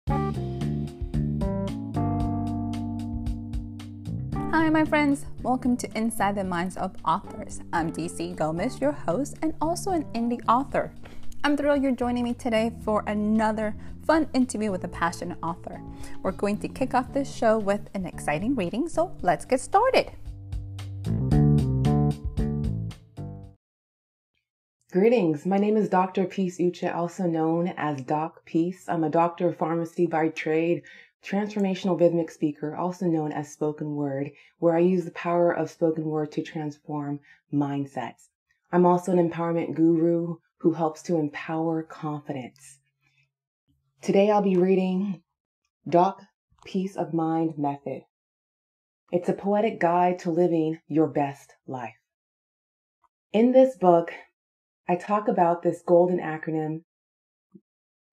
Hi, my friends. Welcome to Inside the Minds of Authors. I'm DC Gomez, your host, and also an indie author. I'm thrilled you're joining me today for another fun interview with a passionate author. We're going to kick off this show with an exciting reading, so let's get started. Greetings, my name is Dr. Peace Uche, also known as Doc Peace. I'm a doctor of pharmacy by trade, transformational rhythmic speaker, also known as spoken word, where I use the power of spoken word to transform mindsets. I'm also an empowerment guru who helps to empower confidence. Today I'll be reading Doc Peace of Mind Method. It's a poetic guide to living your best life. In this book, I talk about this golden acronym,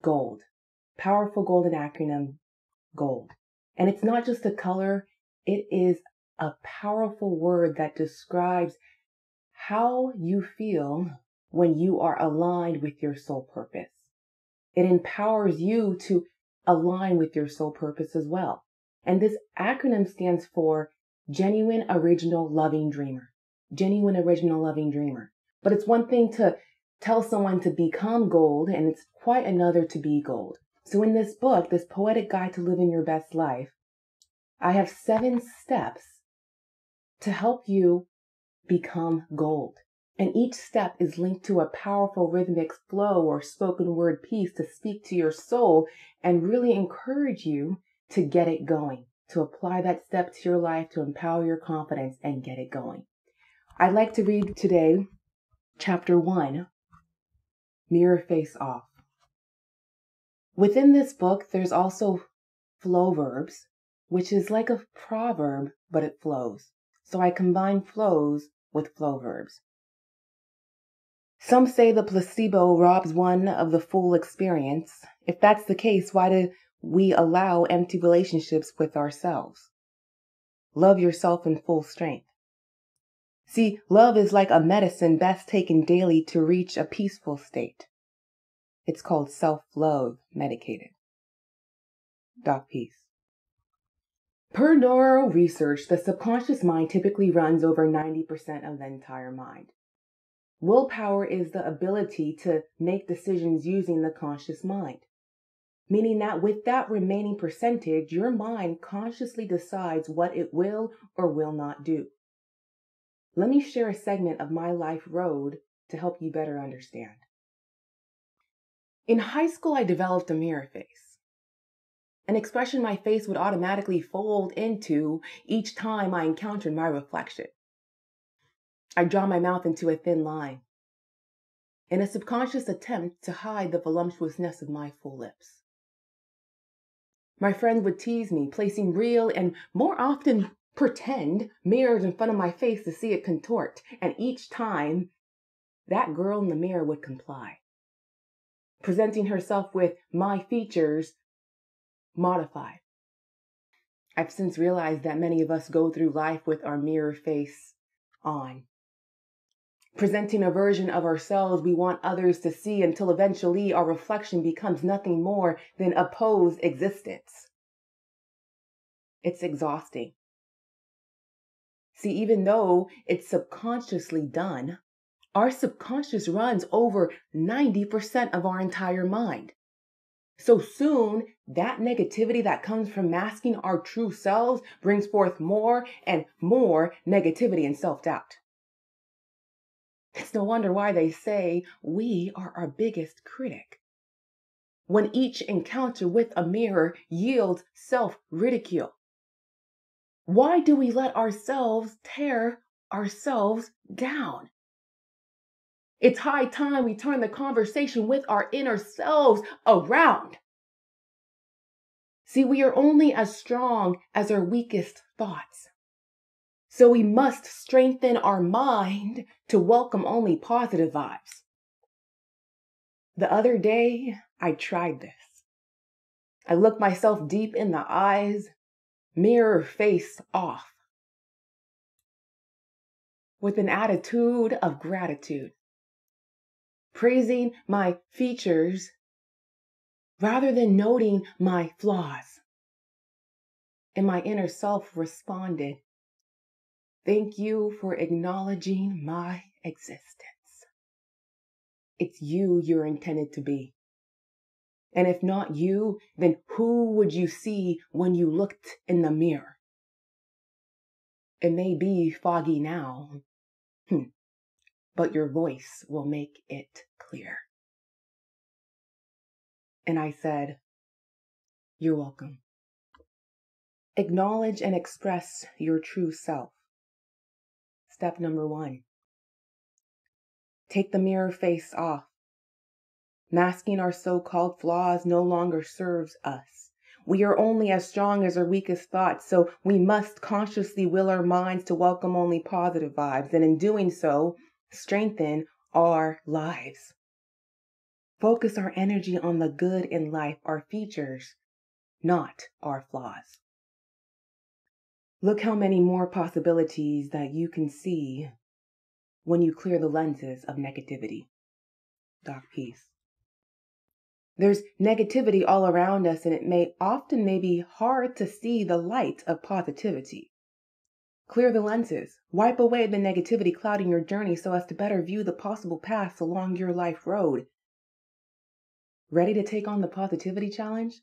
GOLD. Powerful golden acronym, GOLD. And it's not just a color, it is a powerful word that describes how you feel when you are aligned with your soul purpose. It empowers you to align with your soul purpose as well. And this acronym stands for Genuine Original Loving Dreamer. Genuine Original Loving Dreamer. But it's one thing to tell someone to become gold, and it's quite another to be gold. So in this book, this poetic guide to living your best life, I have 7 steps to help you become gold. And each step is linked to a powerful rhythmic flow or spoken word piece to speak to your soul and really encourage you to get it going, to apply that step to your life, to empower your confidence and get it going. I'd like to read today Chapter 1, Mirror Face Off. Within this book, there's also flow verbs, which is like a proverb, but it flows. So I combine flows with flow verbs. Some say the placebo robs one of the full experience. If that's the case, why do we allow empty relationships with ourselves? Love yourself in full strength. See, love is like a medicine best taken daily to reach a peaceful state. It's called self-love medicated. Doc Peace. Per neuro research, the subconscious mind typically runs over 90% of the entire mind. Willpower is the ability to make decisions using the conscious mind, meaning that with that remaining percentage, your mind consciously decides what it will or will not do. Let me share a segment of my life road to help you better understand. In high school, I developed a mirror face, an expression my face would automatically fold into each time I encountered my reflection. I draw my mouth into a thin line in a subconscious attempt to hide the voluptuousness of my full lips. My friends would tease me, placing real and more often pretend mirrors in front of my face to see it contort, and each time that girl in the mirror would comply, presenting herself with my features modified. I've since realized that many of us go through life with our mirror face on, presenting a version of ourselves we want others to see until eventually our reflection becomes nothing more than a posed existence. It's exhausting. See, even though it's subconsciously done, our subconscious runs over 90% of our entire mind. So soon, that negativity that comes from masking our true selves brings forth more and more negativity and self-doubt. It's no wonder why they say we are our biggest critic. When each encounter with a mirror yields self-ridicule. Why do we let ourselves tear ourselves down? It's high time we turn the conversation with our inner selves around. See, we are only as strong as our weakest thoughts. So we must strengthen our mind to welcome only positive vibes. The other day, I tried this. I looked myself deep in the eyes, mirror face off, with an attitude of gratitude, praising my features rather than noting my flaws. And my inner self responded, thank you for acknowledging my existence. It's you're intended to be. And if not you, then who would you see when you looked in the mirror? It may be foggy now, but your voice will make it clear. And I said, you're welcome. Acknowledge and express your true self. Step number 1. Take the mirror face off. Masking our so-called flaws no longer serves us. We are only as strong as our weakest thoughts, so we must consciously will our minds to welcome only positive vibes, and in doing so, strengthen our lives. Focus our energy on the good in life, our features, not our flaws. Look how many more possibilities that you can see when you clear the lenses of negativity. Doc Peace. There's negativity all around us, and it may be hard to see the light of positivity. Clear the lenses. Wipe away the negativity clouding your journey so as to better view the possible paths along your life road. Ready to take on the positivity challenge?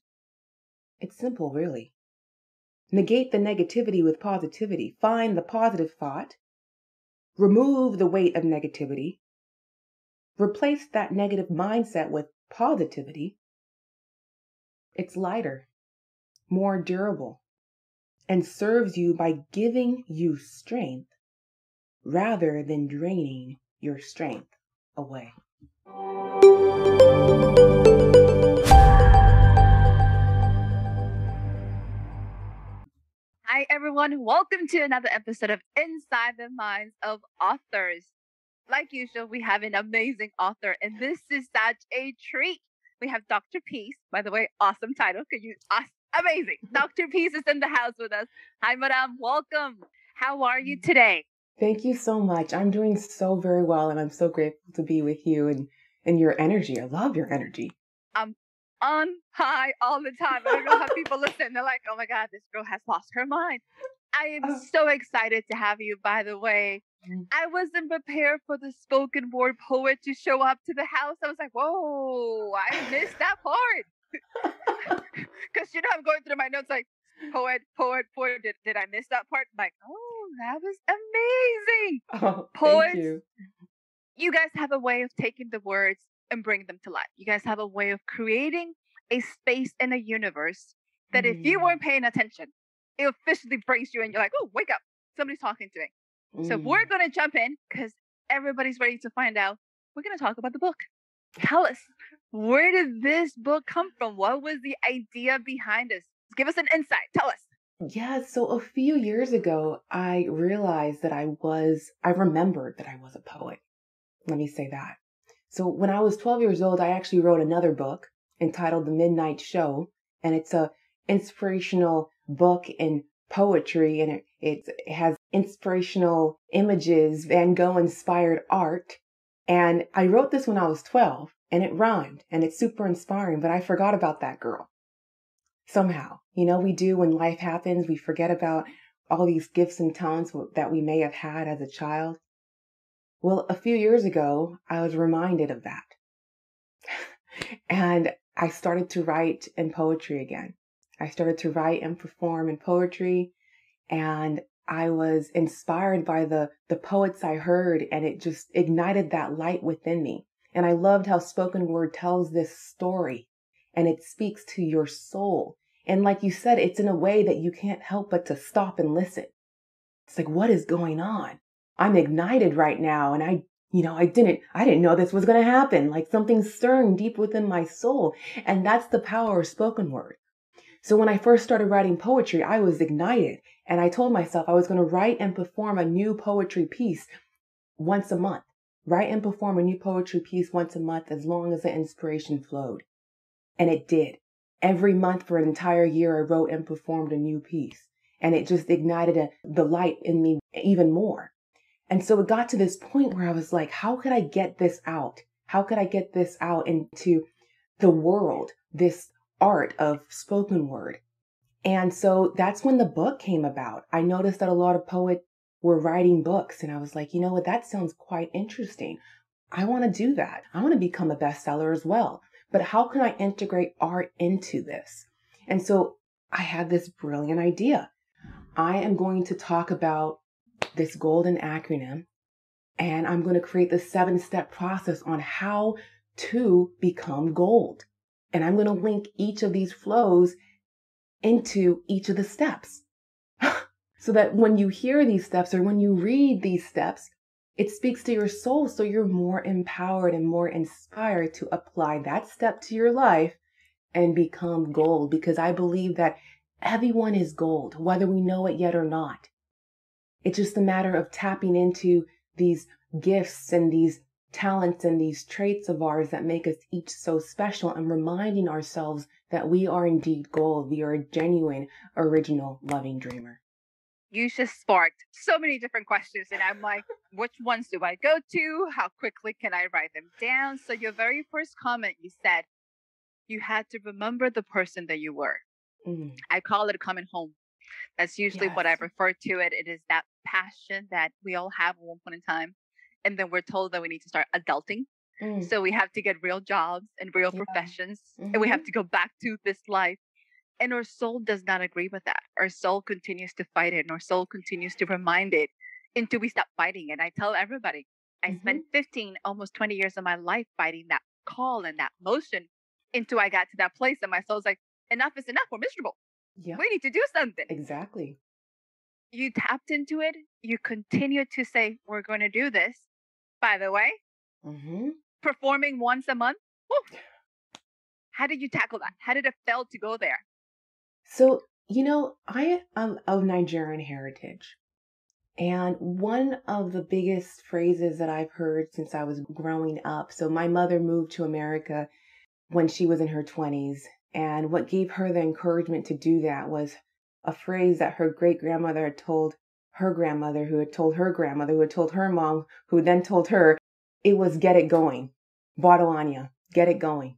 It's simple, really. Negate the negativity with positivity. Find the positive thought. Remove the weight of negativity. Replace that negative mindset with positivity. It's lighter, more durable, and serves you by giving you strength rather than draining your strength away. Hi, everyone. Welcome to another episode of Inside the Minds of Authors. Like usual, we have an amazing author, and this is such a treat. We have Dr. Peace. By the way, awesome title. Amazing. Dr. Peace is in the house with us. Hi, Madame. Welcome. How are you today? Thank you so much. I'm doing so very well, and I'm so grateful to be with you and your energy. I love your energy. I'm on high all the time. I don't know how people listen. They're like, oh my God, this girl has lost her mind. I am so excited to have you, by the way. I wasn't prepared for the spoken word poet to show up to the house. I was like, whoa, I missed that part. Because, I'm going through my notes like, poet. Did I miss that part? I'm like, oh, that was amazing. Oh, Poets, thank you. You guys have a way of taking the words and bring them to life. You guys have a way of creating a space in a universe that if you weren't paying attention, it officially brings you in. You're like, oh, wake up. Somebody's talking to me. So we're going to jump in because everybody's ready to find out. We're going to talk about the book. Tell us, where did this book come from? What was the idea behind this? Give us an insight. Tell us. Yeah, so a few years ago, I realized that I remembered that I was a poet. Let me say that. So when I was 12 years old, I actually wrote another book entitled The Midnight Show, and it's a inspirational book in poetry, and it has inspirational images, Van Gogh inspired art. And I wrote this when I was 12, and it rhymed, and it's super inspiring, but I forgot about that girl. Somehow, we do when life happens, we forget about all these gifts and talents that we may have had as a child. Well, a few years ago, I was reminded of that. And I started to write in poetry again. I started to write and perform in poetry, and I was inspired by the poets I heard, and it just ignited that light within me. And I loved how spoken word tells this story, and it speaks to your soul. And like you said, it's in a way that you can't help but to stop and listen. It's like, what is going on? I'm ignited right now, and I didn't know this was going to happen. Like something's stirring deep within my soul. And that's the power of spoken word. So when I first started writing poetry, I was ignited, and I told myself I was going to write and perform a new poetry piece once a month. Write and perform a new poetry piece once a month as long as the inspiration flowed. And it did. Every month for an entire year, I wrote and performed a new piece. And it just ignited the light in me even more. And so it got to this point where I was like, how could I get this out? How could I get this out into the world? This art of spoken word. And so that's when the book came about. I noticed that a lot of poets were writing books, and I was like, you know what, that sounds quite interesting. I want to do that. I want to become a bestseller as well. But how can I integrate art into this? And so I had this brilliant idea. I am going to talk about this golden acronym, and I'm going to create the 7-step process on how to become gold. And I'm going to link each of these flows into each of the steps so that when you hear these steps or when you read these steps, it speaks to your soul. So you're more empowered and more inspired to apply that step to your life and become gold. Because I believe that everyone is gold, whether we know it yet or not. It's just a matter of tapping into these gifts and these talents and these traits of ours that make us each so special, and reminding ourselves that we are indeed gold. We are a genuine, original, loving dreamer. You just sparked so many different questions, and I'm like, which ones do I go to? How quickly can I write them down? So your very first comment, you said you had to remember the person that you were. I call it coming home. That's usually what I refer to it. It is that passion that we all have at one point in time. And then we're told that we need to start adulting. So we have to get real jobs and real professions. And we have to go back to this life. And our soul does not agree with that. Our soul continues to fight it. And our soul continues to remind it until we stop fighting it. I tell everybody, I spent 15, almost 20 years of my life fighting that call and that motion until I got to that place. And my soul's like, enough is enough. We're miserable. Yeah. We need to do something. Exactly. You tapped into it. You continue to say, we're going to do this. By the way, performing once a month. Woo. How did you tackle that? How did it feel to go there? So, you know, I am of Nigerian heritage. And one of the biggest phrases that I've heard since I was growing up. So my mother moved to America when she was in her 20s. And what gave her the encouragement to do that was a phrase that her great-grandmother had told her grandmother, who had told her grandmother, who had told her mom, who then told her. It was get it going. Bottle get it going.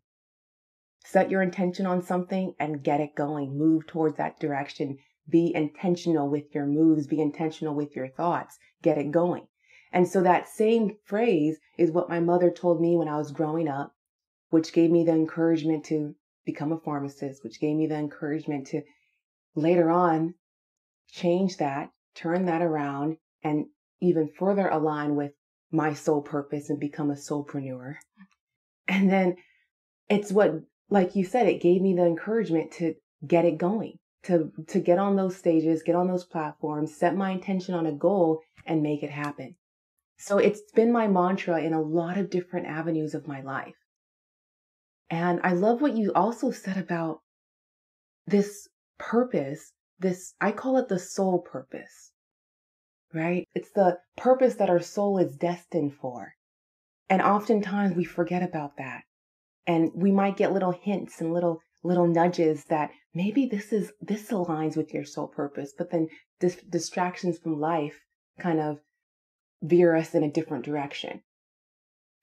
Set your intention on something and get it going. Move towards that direction. Be intentional with your moves. Be intentional with your thoughts. Get it going. And so that same phrase is what my mother told me when I was growing up, which gave me the encouragement to become a pharmacist, which gave me the encouragement to later on change that, turn that around, and even further align with my soul purpose and become a soulpreneur. And then it's what, like you said, it gave me the encouragement to get it going, to get on those stages, get on those platforms, set my intention on a goal and make it happen. So it's been my mantra in a lot of different avenues of my life. And I love what you also said about this purpose, I call it the soul purpose, right? It's the purpose that our soul is destined for. And oftentimes we forget about that. And we might get little hints and little nudges that maybe this aligns with your soul purpose, but then distractions from life kind of veer us in a different direction.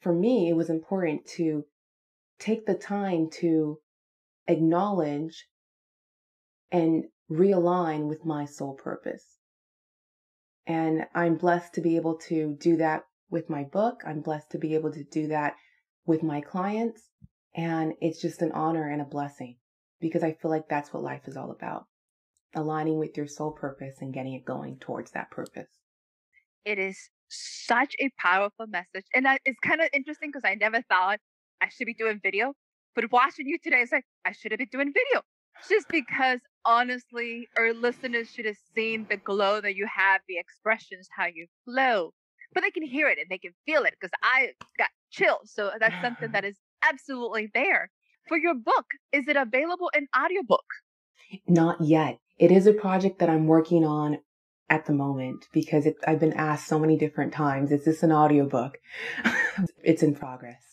For me, it was important to take the time to acknowledge and realign with my soul purpose. And I'm blessed to be able to do that with my book. I'm blessed to be able to do that with my clients. And it's just an honor and a blessing because I feel like that's what life is all about. Aligning with your soul purpose and getting it going towards that purpose. It is such a powerful message. And it's kind of interesting because I never thought I should be doing video. But watching you today, it's like, I should have been doing video. Just because, honestly, our listeners should have seen the glow that you have, the expressions, how you flow. But they can hear it and they can feel it because I got chills. So that's something that is absolutely there. For your book, is it available in audiobook? Not yet. It is a project that I'm working on at the moment because I've been asked so many different times, is this an audiobook? It's in progress.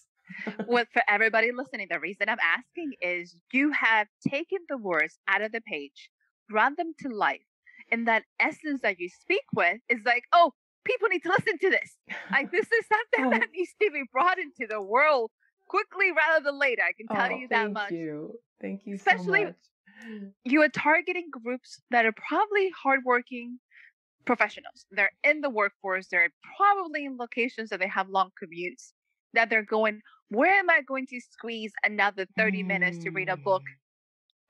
Well, for everybody listening, the reason I'm asking is you have taken the words out of the page, brought them to life. And that essence that you speak with is like, oh, people need to listen to this. Like, this is something that needs to be brought into the world quickly rather than later. I can tell Oh, you that thank much. you. Thank you so Especially, much. you are targeting groups that are probably hardworking professionals. They're in the workforce. They're probably in locations that they have long commutes, that they're going, where am I going to squeeze another 30 minutes to read a book?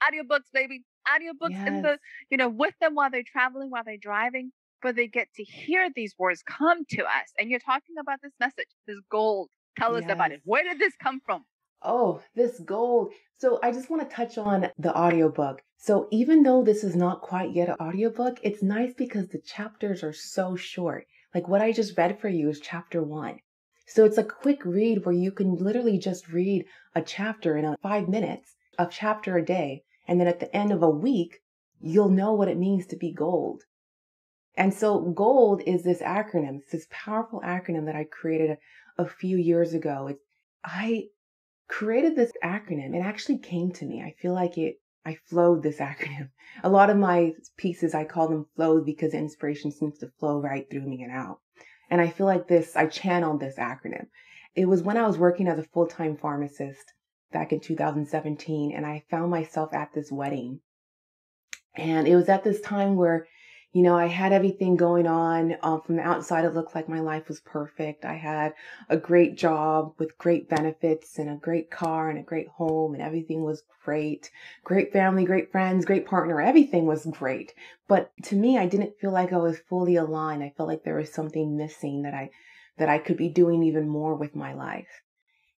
Audiobooks, baby. Audiobooks in Yes. the, with them while they're traveling, while they're driving, but they get to hear these words come to us. And you're talking about this message, this gold. Tell us about Yes. it. Where did this come from? Oh, this gold. So I just want to touch on the audiobook. So even though this is not quite yet an audiobook, it's nice because the chapters are so short. Like what I just read for you is chapter 1. So it's a quick read where you can literally just read a chapter in 5 minutes, a chapter a day. And then at the end of a week, you'll know what it means to be gold. And so GOLD is this acronym. It's this powerful acronym that I created a few years ago. I created this acronym. It actually came to me. I feel like I flowed this acronym. A lot of my pieces, I call them flows because inspiration seems to flow right through me and out. And I feel like I channeled this acronym. It was when I was working as a full-time pharmacist back in 2017, and I found myself at this wedding. And it was at this time where I had everything going on. From the outside, it looked like my life was perfect. I had a great job with great benefits and a great car and a great home, and everything was great. Great family, great friends, great partner. Everything was great. But to me, I didn't feel like I was fully aligned. I felt like there was something missing that I could be doing even more with my life.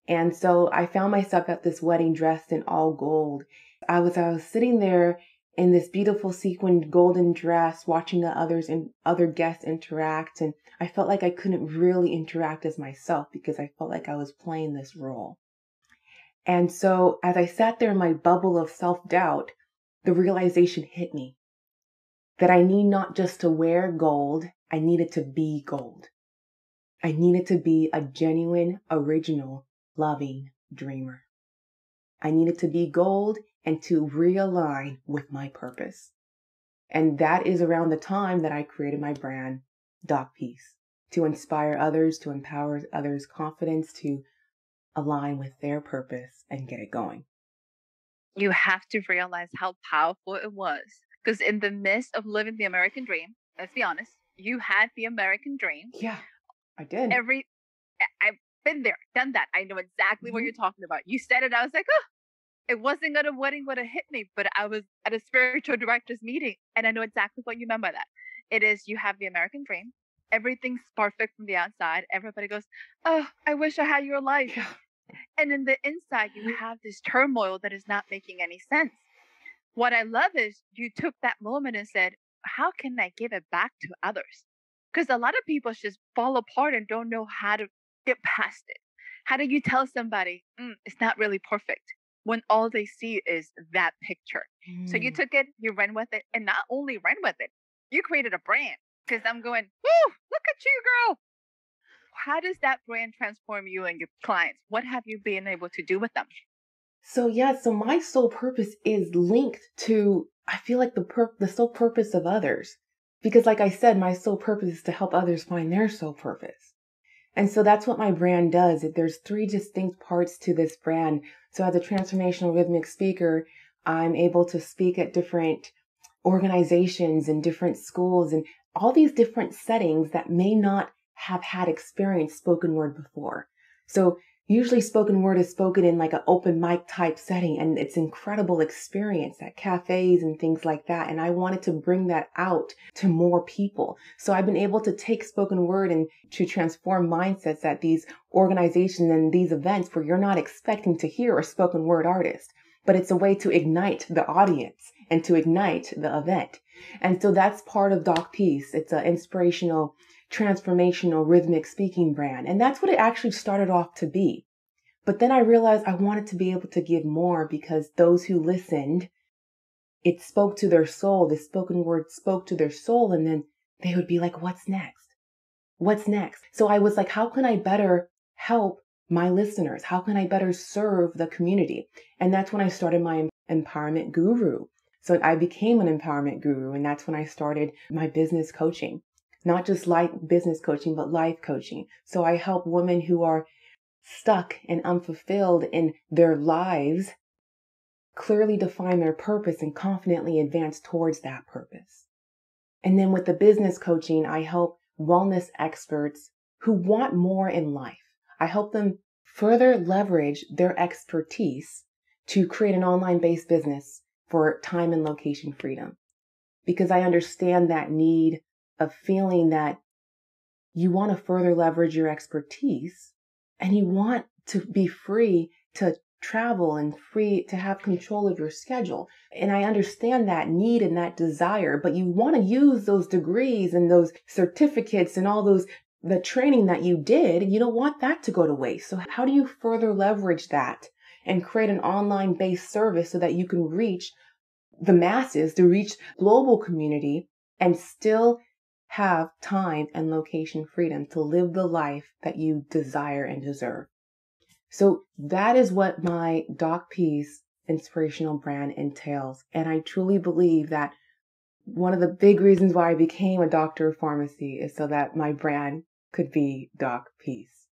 And so I found myself at this wedding dressed in all gold. I was sitting there in this beautiful sequined golden dress, watching the other guests interact. And I felt like I couldn't really interact as myself because I felt like I was playing this role. And so as I sat there in my bubble of self-doubt, the realization hit me that I need not just to wear gold, I needed to be gold. I needed to be a genuine, original, loving dreamer. I needed to be gold and to realign with my purpose. And that is around the time that I created my brand, Doc Peace, to inspire others, to empower others' confidence, to align with their purpose and get it going. You have to realize how powerful it was. Because in the midst of living the American dream, let's be honest, you had the American dream. Yeah, I did. I've been there, done that. I know exactly what you're talking about. You said it. I was like, oh, it wasn't at a wedding would have hit me, but I was at a spiritual director's meeting, and I know exactly what you meant by that. It is, you have the American dream. Everything's perfect from the outside. Everybody goes, oh, I wish I had your life. Yeah. And in the inside, you have this turmoil that is not making any sense. What I love is you took that moment and said, how can I give it back to others? Because a lot of people just fall apart and don't know how to get past it. How do you tell somebody it's not really perfect when all they see is that picture? So you took it, you ran with it, and not only ran with it, you created a brand. Because I'm going, woo, look at you, girl. How does that brand transform you and your clients? What have you been able to do with them? So my sole purpose is linked to, I feel like the sole purpose of others. Because like I said, my sole purpose is to help others find their sole purpose. And so that's what my brand does. There's 3 distinct parts to this brand. So as a transformational rhythmic speaker, I'm able to speak at different organizations and different schools and all these different settings that may not have had experienced spoken word before. So usually spoken word is spoken in like an open mic type setting, and it's incredible experience at cafes and things like that. And I wanted to bring that out to more people. So I've been able to take spoken word and to transform mindsets at these organizations and these events where you're not expecting to hear a spoken word artist, but it's a way to ignite the audience and to ignite the event. And so that's part of Doc Peace. It's an inspirational, transformational, rhythmic speaking brand. And that's what it actually started off to be. But then I realized I wanted to be able to give more because those who listened, it spoke to their soul. The spoken word spoke to their soul. And then they would be like, what's next? What's next? So I was like, how can I better help my listeners? How can I better serve the community? And that's when I started my empowerment guru. So I became an empowerment guru, and that's when I started my business coaching, not just like business coaching, but life coaching. So I help women who are stuck and unfulfilled in their lives clearly define their purpose and confidently advance towards that purpose. And then with the business coaching, I help wellness experts who want more in life. I help them further leverage their expertise to create an online-based business for time and location freedom. Because I understand that need of feeling that you want to further leverage your expertise and you want to be free to travel and free to have control of your schedule. And I understand that need and that desire, but you want to use those degrees and those certificates and all the training that you did. You don't want that to go to waste. So how do you further leverage that and create an online based service so that you can reach the masses, to reach global community and still have time and location freedom to live the life that you desire and deserve? So that is what my Doc Peace inspirational brand entails. And I truly believe that one of the big reasons why I became a doctor of pharmacy is so that my brand could be Doc Peace.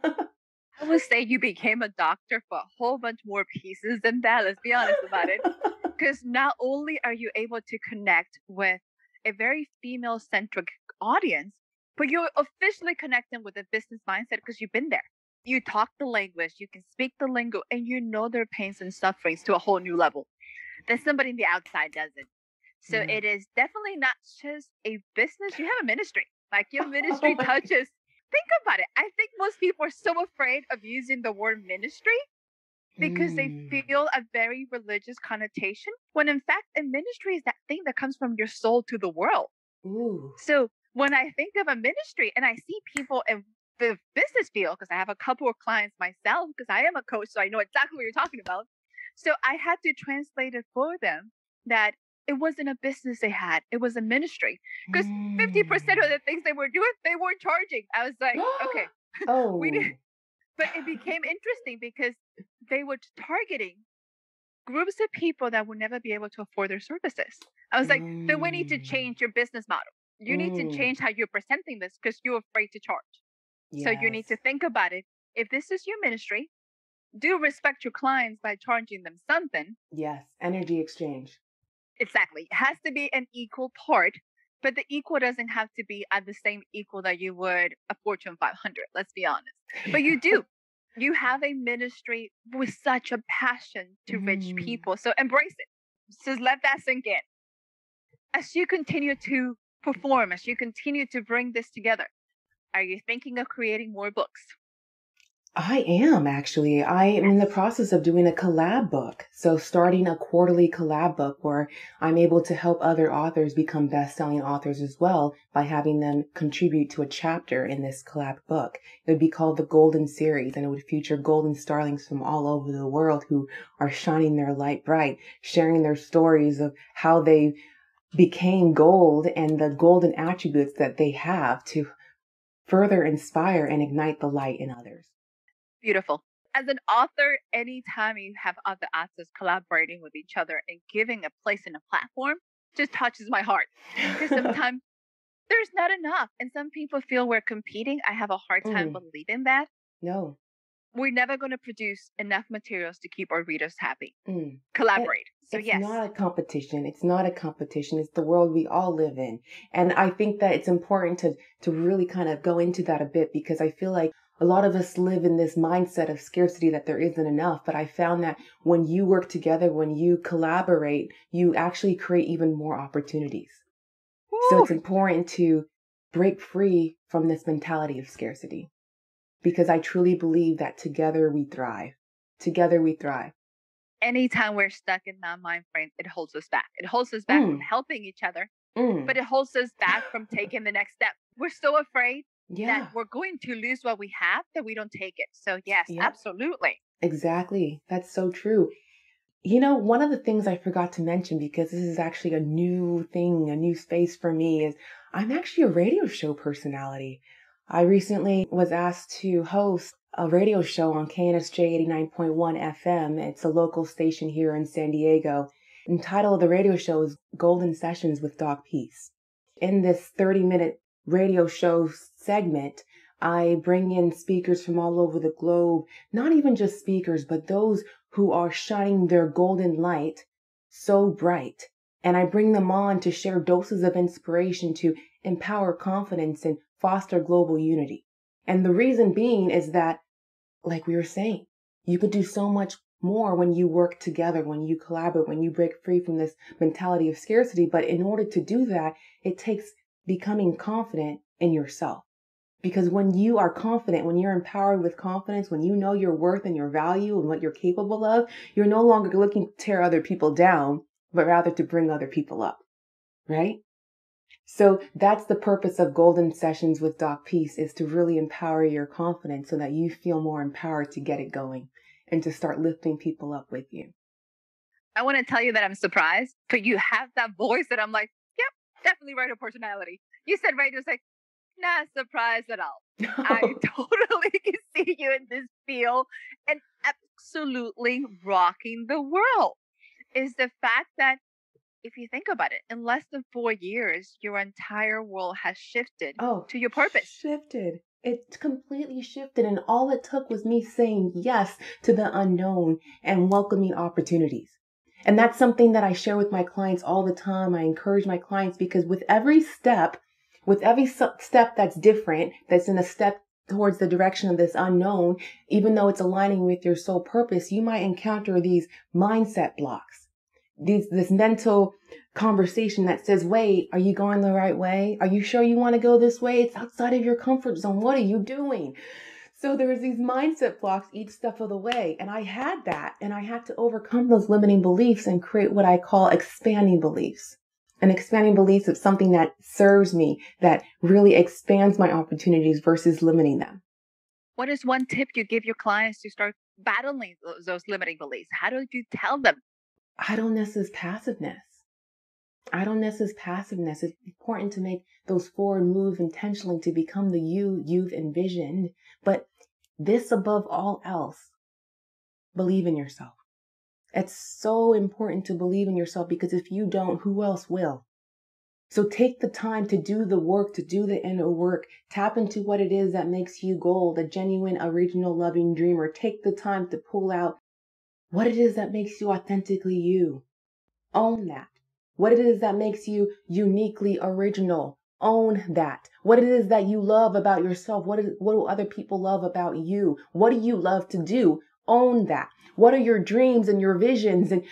I would say you became a doctor for a whole bunch more pieces than that. Let's be honest about it. Because not only are you able to connect with a very female-centric audience, but you're officially connecting with a business mindset because you've been there. You talk the language, you can speak the lingo, and you know their pains and sufferings to a whole new level that somebody in the outside doesn't. So It is definitely not just a business. You have a ministry. Like your ministry touches. Think about it. I think most people are so afraid of using the word ministry because they feel a very religious connotation, when in fact, a ministry is that thing that comes from your soul to the world. Ooh. So when I think of a ministry and I see people in the business field, because I have a couple of clients myself, because I am a coach, so I know exactly what you're talking about. So I had to translate it for them that it wasn't a business they had, it was a ministry. Because 50% of the things they were doing, they weren't charging. I was like, okay, we did. But it became interesting because they were targeting groups of people that would never be able to afford their services. I was like, then we need to change your business model. You need to change how you're presenting this because you're afraid to charge. Yes. So you need to think about it. If this is your ministry, do respect your clients by charging them something. Yes, energy exchange. Exactly. It has to be an equal part, but the equal doesn't have to be at the same equal that you would a Fortune 500. Let's be honest. But you do. You have a ministry with such a passion to reach people. So embrace it. Just let that sink in. As you continue to perform, as you continue to bring this together, are you thinking of creating more books? I am actually. I am in the process of doing a collab book. So starting a quarterly collab book where I'm able to help other authors become best-selling authors as well by having them contribute to a chapter in this collab book. It would be called the Golden Series, and it would feature golden starlings from all over the world who are shining their light bright, sharing their stories of how they became gold and the golden attributes that they have to further inspire and ignite the light in others. Beautiful. As an author, anytime you have other authors collaborating with each other and giving a place and a platform, just touches my heart. Because sometimes there's not enough. And some people feel we're competing. I have a hard time believing that. No. We're never going to produce enough materials to keep our readers happy. Collaborate. It's not a competition. It's not a competition. It's the world we all live in. And I think that it's important to really kind of go into that a bit, because I feel like a lot of us live in this mindset of scarcity that there isn't enough. But I found that when you work together, when you collaborate, you actually create even more opportunities. Woo! So it's important to break free from this mentality of scarcity, because I truly believe that together we thrive. Together we thrive. Anytime we're stuck in that mind frame, it holds us back. It holds us back from helping each other, but it holds us back from taking the next step. We're so afraid that we're going to lose what we have that we don't take it. So yes, absolutely. Exactly. That's so true. You know, one of the things I forgot to mention, because this is actually a new thing, a new space for me, is I'm actually a radio show personality. I recently was asked to host a radio show on KNSJ 89.1 FM. It's a local station here in San Diego. The title of the radio show is Golden Sessions with Doc Peace. In this 30-minute radio show segment, I bring in speakers from all over the globe, not even just speakers, but those who are shining their golden light so bright. And I bring them on to share doses of inspiration to empower confidence and foster global unity. And the reason being is that, like we were saying, you could do so much more when you work together, when you collaborate, when you break free from this mentality of scarcity. But in order to do that, it takes becoming confident in yourself. Because when you are confident, when you're empowered with confidence, when you know your worth and your value and what you're capable of, you're no longer looking to tear other people down, but rather to bring other people up, right? So that's the purpose of Golden Sessions with Doc Peace, is to really empower your confidence so that you feel more empowered to get it going and to start lifting people up with you. I want to tell you that I'm surprised, but you have that voice that I'm like, yep, definitely radio personality. You said radio's like, not surprised at all. I totally can see you in this field and absolutely rocking the world. Is the fact that if you think about it, in less than 4 years, your entire world has shifted to your purpose. Shifted. It completely shifted. And all it took was me saying yes to the unknown and welcoming opportunities. And that's something that I share with my clients all the time. I encourage my clients because with every step that's different, that's in a step towards the direction of this unknown, even though it's aligning with your soul purpose, you might encounter these mindset blocks. This mental conversation that says, wait, are you going the right way? Are you sure you want to go this way? It's outside of your comfort zone. What are you doing? So there's these mindset blocks each step of the way. And I had that, and I had to overcome those limiting beliefs and create what I call expanding beliefs. And expanding beliefs is something that serves me, that really expands my opportunities versus limiting them. What is one tip you give your clients to start battling those limiting beliefs? How do you tell them? Idleness is passiveness. Idleness is passiveness. It's important to make those forward moves intentionally to become the you've envisioned. But this above all else, believe in yourself. It's so important to believe in yourself because if you don't, who else will? So take the time to do the work, to do the inner work. Tap into what it is that makes you gold, a genuine, original, loving dreamer. Take the time to pull out what it is that makes you authentically you. Own that. What it is that makes you uniquely original. Own that. What it is that you love about yourself. What do other people love about you? What do you love to do? Own that. What are your dreams and your visions and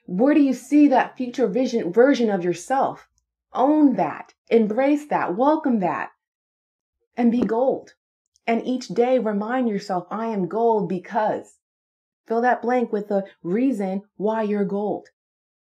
where do you see that future version of yourself? Own that. Embrace that. Welcome that. And be gold. And each day remind yourself, I am gold because. Fill that blank with the reason why you're gold.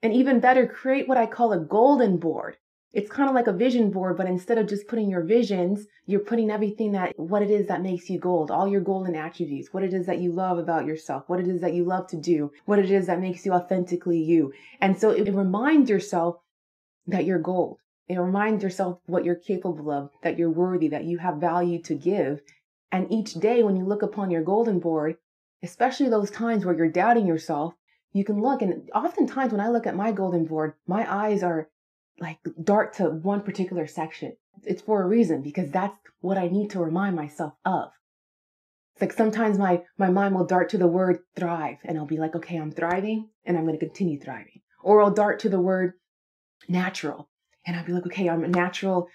And even better, create what I call a golden board. It's kind of like a vision board, but instead of just putting your visions, you're putting everything what it is that makes you gold, all your golden attributes, what it is that you love about yourself, what it is that you love to do, what it is that makes you authentically you. And so it reminds yourself that you're gold. It reminds yourself what you're capable of, that you're worthy, that you have value to give. And each day when you look upon your golden board, especially those times where you're doubting yourself, you can look, and oftentimes when I look at my golden board, my eyes are like dart to one particular section. It's for a reason, because that's what I need to remind myself of. It's like sometimes my mind will dart to the word thrive, and I'll be like, okay, I'm thriving, and I'm going to continue thriving. Or I'll dart to the word natural, and I'll be like, okay, I'm a natural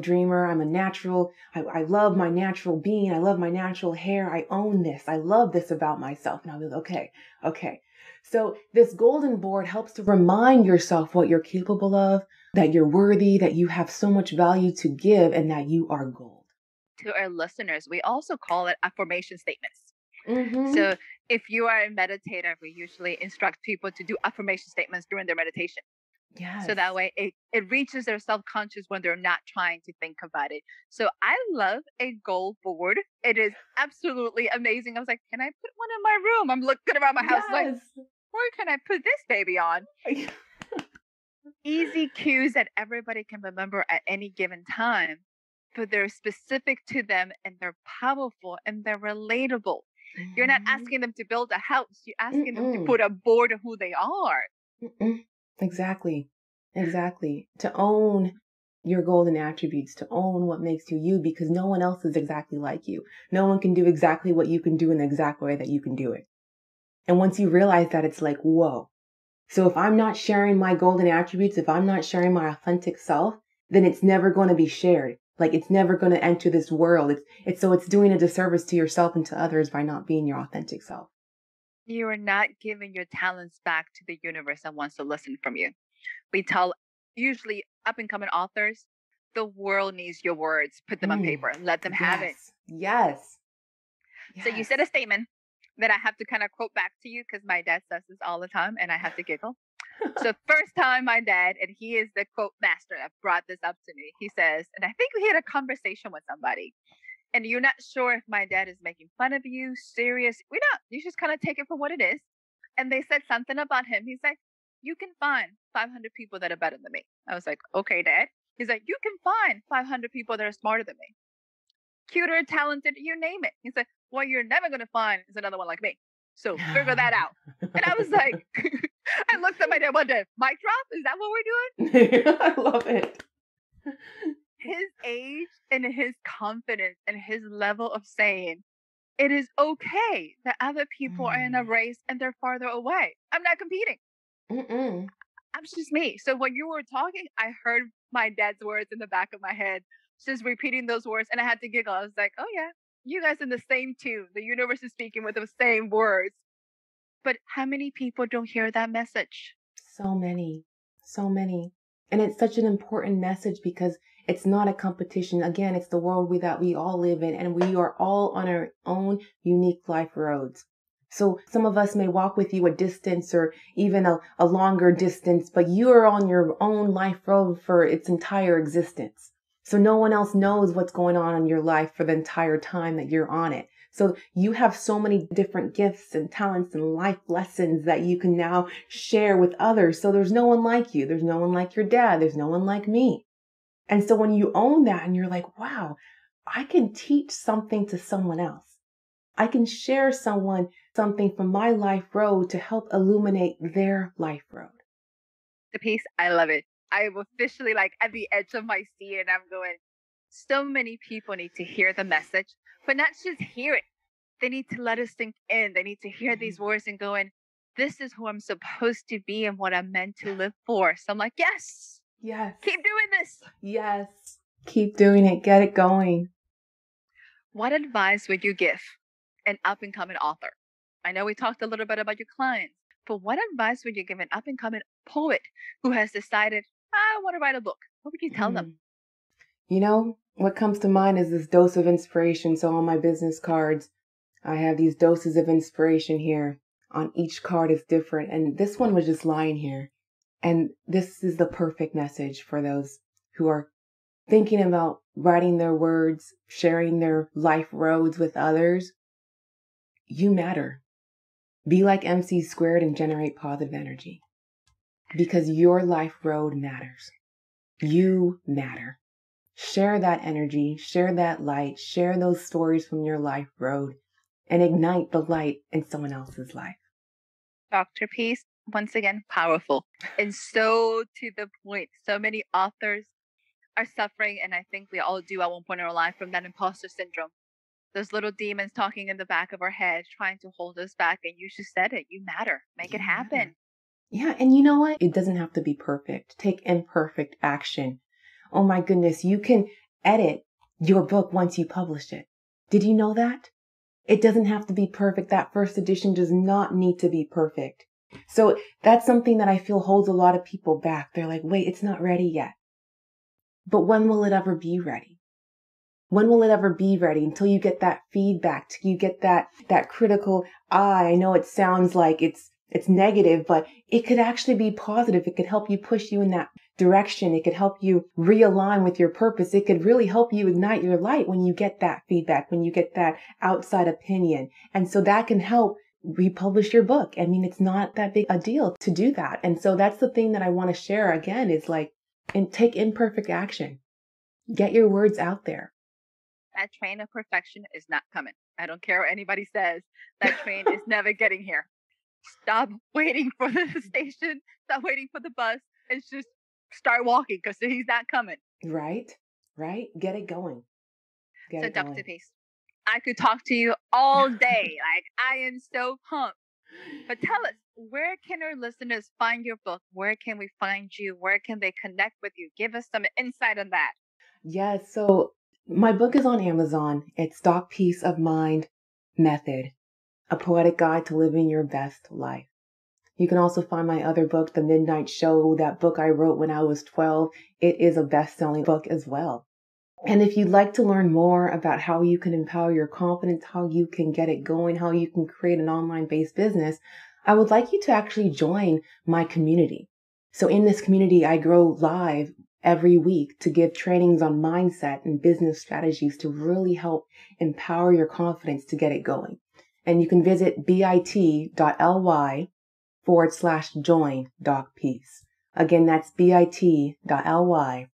dreamer. I love my natural being. I love my natural hair. I own this. I love this about myself. And I'll be like, okay. So this golden board helps to remind yourself what you're capable of, that you're worthy, that you have so much value to give, and that you are gold. To our listeners, we also call it affirmation statements. Mm-hmm. So if you are a meditator, we usually instruct people to do affirmation statements during their meditation. Yes. So that way it reaches their self-conscious when they're not trying to think about it. So I love a goal board. It is absolutely amazing. I was like, can I put one in my room? I'm looking around my house like, where can I put this baby on? Easy cues that everybody can remember at any given time, but they're specific to them and they're powerful and they're relatable. Mm-hmm. You're not asking them to build a house. You're asking them to put a board of who they are. Exactly. To own your golden attributes, to own what makes you you, because no one else is exactly like you. No one can do exactly what you can do in the exact way that you can do it. And once you realize that, it's like, whoa. So if I'm not sharing my golden attributes, if I'm not sharing my authentic self, then it's never going to be shared. Like, it's never going to enter this world. It's doing a disservice to yourself and to others by not being your authentic self. You are not giving your talents back to the universe that wants to listen from you. We tell usually up and coming authors, the world needs your words. Put them on paper. Let them have it. Yes. So you said a statement that I have to kind of quote back to you because my dad says this all the time and I have to giggle. So first time my dad, and he is the quote master that brought this up to me, he says, and I think we had a conversation with somebody, and you're not sure if my dad is making fun of you, serious. We're not. You just kind of take it for what it is. And they said something about him. He's like, you can find 500 people that are better than me. I was like, okay, Dad. He's like, you can find 500 people that are smarter than me, cuter, talented, you name it. He's like, what you're never going to find is another one like me. So figure that out. And I was like, I looked at my dad one day, mic drop? Is that what we're doing? I love it. His age and his confidence and his level of saying, it is okay that other people are in a race and they're farther away. I'm not competing. I'm just me. So when you were talking, I heard my dad's words in the back of my head, just repeating those words. And I had to giggle. I was like, oh yeah, you guys in the same tune. The universe is speaking with the same words. But how many people don't hear that message? So many. And it's such an important message because it's not a competition. Again, it's the world that we all live in, and we are all on our own unique life roads. So some of us may walk with you a distance or even a longer distance, but you are on your own life road for its entire existence. So no one else knows what's going on in your life for the entire time that you're on it. So you have so many different gifts and talents and life lessons that you can now share with others. So there's no one like you. There's no one like your dad. There's no one like me. And so when you own that and you're like, wow, I can teach something to someone else. I can share something from my life road to help illuminate their life road. The piece, I love it. I'm officially like at the edge of my seat and I'm going, so many people need to hear the message, but not just hear it. They need to let us sink in. They need to hear these words and going, this is who I'm supposed to be and what I'm meant to live for. So I'm like, yes. Keep doing this. Yes. Keep doing it. Get it going. What advice would you give an up-and-coming author? I know we talked a little bit about your clients, but what advice would you give an up-and-coming poet who has decided, I want to write a book? What would you tell them? You know, what comes to mind is this dose of inspiration. So on my business cards, I have these doses of inspiration here. On each card is different. And this one was just lying here. And this is the perfect message for those who are thinking about writing their words, sharing their life roads with others. You matter. Be like MC squared and generate positive energy. Because your life road matters. You matter. Share that energy, share that light, share those stories from your life road, and ignite the light in someone else's life. Dr. Peace, once again, powerful and so to the point. So many authors are suffering, and I think we all do at one point in our life, from that imposter syndrome. Those little demons talking in the back of our head, trying to hold us back. And you just said it. You matter. Make it happen. Yeah. And you know what? It doesn't have to be perfect. Take imperfect action. Oh my goodness. You can edit your book once you publish it. Did you know that? It doesn't have to be perfect. That first edition does not need to be perfect. So that's something that I feel holds a lot of people back. They're like, wait, it's not ready yet. But when will it ever be ready? When will it ever be ready? Until you get that feedback, till you get that critical eye. I know it sounds like it's negative, but it could actually be positive. It could help you push you in that direction. It could help you realign with your purpose. It could really help you ignite your light when you get that feedback, when you get that outside opinion. And so that can help republish your book. I mean, it's not that big a deal to do that. And so that's the thing that I want to share again is like, and take imperfect action. Get your words out there. That train of perfection is not coming. I don't care what anybody says. That train is never getting here. Stop waiting for the station. Stop waiting for the bus. And just start walking because he's not coming. Right? Right? Get it going. Get So, it Dr. going. Peace, I could talk to you all day. Like, I am so pumped. But tell us, where can our listeners find your book? Where can we find you? Where can they connect with you? Give us some insight on that. Yes. So my book is on Amazon. It's Doc Peace of Mind Method, a poetic guide to living your best life. You can also find my other book, The Midnight Show, that book I wrote when I was 12. It is a best-selling book as well. And if you'd like to learn more about how you can empower your confidence, how you can get it going, how you can create an online-based business, I would like you to actually join my community. So in this community, I grow live every week to give trainings on mindset and business strategies to really help empower your confidence to get it going. And you can visit bit.ly/join Doc Peace. Again, that's bit.ly/join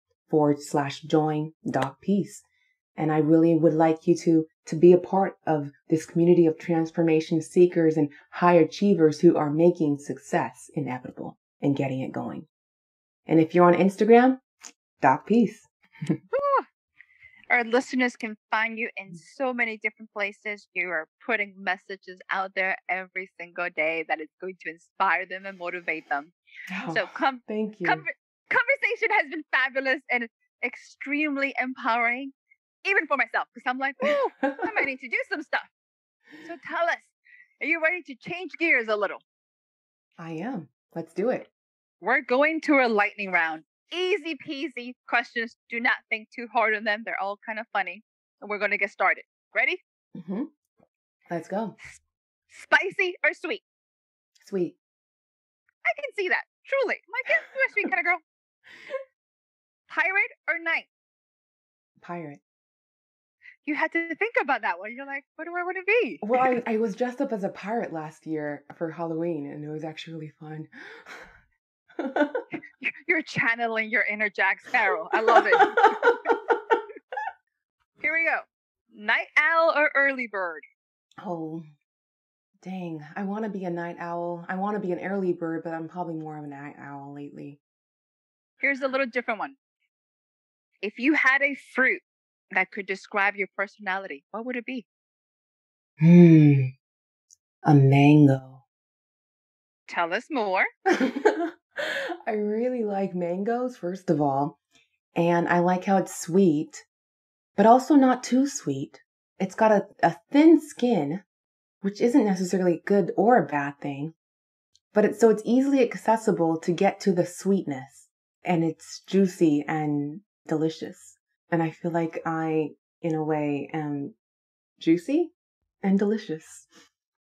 Doc Peace. And I really would like you to be a part of this community of transformation seekers and high achievers who are making success inevitable and getting it going. And if you're on Instagram, Doc Peace. Our listeners can find you in so many different places. You are putting messages out there every single day that is going to inspire them and motivate them. So thank you. Conversation has been fabulous and extremely empowering, even for myself, because I'm like, oh, I might need to do some stuff. So tell us, are you ready to change gears a little? I am. Let's do it. We're going to a lightning round. Easy peasy questions. Do not think too hard on them. They're all kind of funny. And we're going to get started. Ready? Mm-hmm. Let's go. Spicy or sweet? Sweet. I can see that. Truly. I'm like, yeah, you're a sweet kind of girl. Pirate or knight? Pirate. You had to think about that one. You're like, what do I want to be? Well, I was dressed up as a pirate last year for Halloween, and it was actually really fun. You're channeling your inner Jack Sparrow. I love it. Here we go. Night owl or early bird? Oh, dang. I want to be a night owl. I want to be an early bird, but I'm probably more of a night owl lately. Here's a little different one. If you had a fruit that could describe your personality, what would it be? A mango. Tell us more. I really like mangoes, first of all, and I like how it's sweet, but also not too sweet. It's got a thin skin, which isn't necessarily good or a bad thing, but it's easily accessible to get to the sweetness, and it's juicy and delicious. And I feel like I, in a way, am juicy and delicious.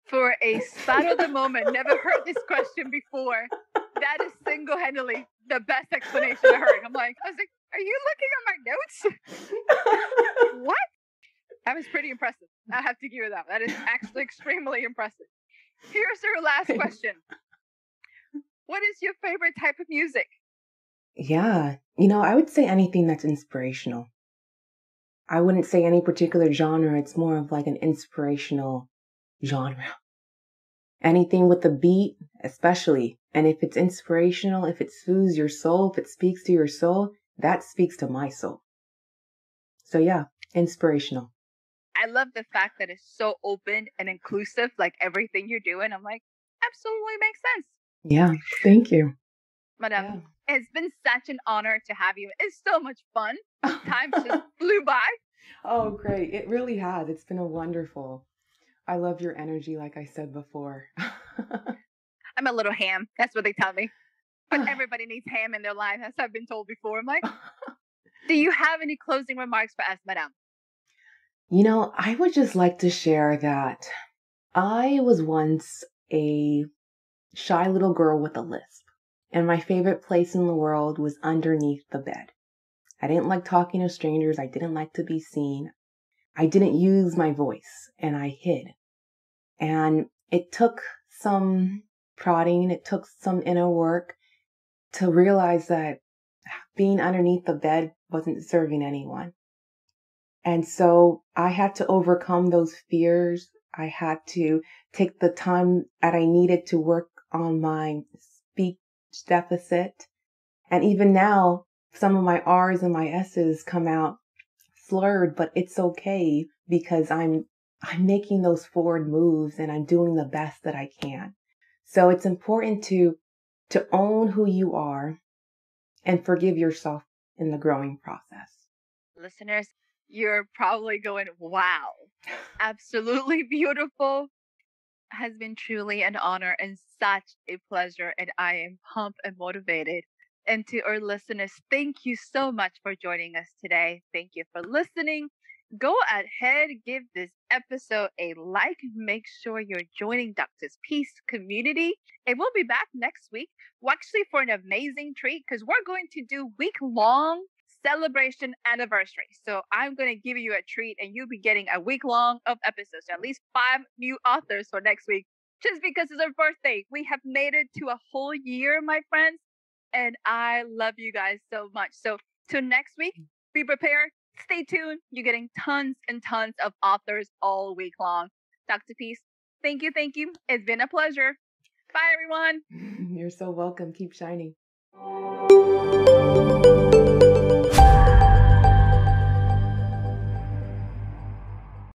For a spot of the moment, never heard this question before. That is single-handedly the best explanation I heard. I was like, are you looking at my notes? What? That was pretty impressive. I have to give you that. That is actually extremely impressive. Here's our last question. What is your favorite type of music? Yeah, I would say anything that's inspirational. I wouldn't say any particular genre. It's more of like an inspirational genre. Anything with the beat, especially. And if it's inspirational, if it soothes your soul, if it speaks to your soul, that speaks to my soul. So yeah, inspirational. I love the fact that it's so open and inclusive, like everything you're doing. I'm like, absolutely makes sense. Yeah, thank you. Madam, It's been such an honor to have you. It's so much fun. Time just flew by. Oh, great. It really has. It's been a wonderful. I love your energy, like I said before. I'm a little ham. That's what they tell me. But everybody needs ham in their life, as I've been told before. I'm like, do you have any closing remarks for us, Madame? I would just like to share that I was once a shy little girl with a lisp, and my favorite place in the world was underneath the bed. I didn't like talking to strangers. I didn't like to be seen. I didn't use my voice, and I hid. And it took some prodding, it took some inner work to realize that being underneath the bed wasn't serving anyone. And so I had to overcome those fears. I had to take the time that I needed to work on my speech deficit. And even now, some of my R's and my S's come out slurred, but it's okay because I'm making those forward moves and I'm doing the best that I can. So it's important to own who you are and forgive yourself in the growing process. Listeners, you're probably going, wow, absolutely beautiful. Has been truly an honor and such a pleasure, and I am pumped and motivated. And to our listeners, thank you so much for joining us today. Thank you for listening. Go ahead, give this episode a like. Make sure you're joining Doctor's Peace community. And we'll be back next week, actually for an amazing treat, because we're going to do week-long celebration anniversary. So I'm going to give you a treat and you'll be getting a week long of episodes, at least 5 new authors for next week, just because it's our birthday. We have made it to a whole year, my friends, and I love you guys so much. So till next week, be prepared, stay tuned. You're getting tons and tons of authors all week long. Dr. Peace, thank you. It's been a pleasure. Bye, everyone. You're so welcome. Keep shining.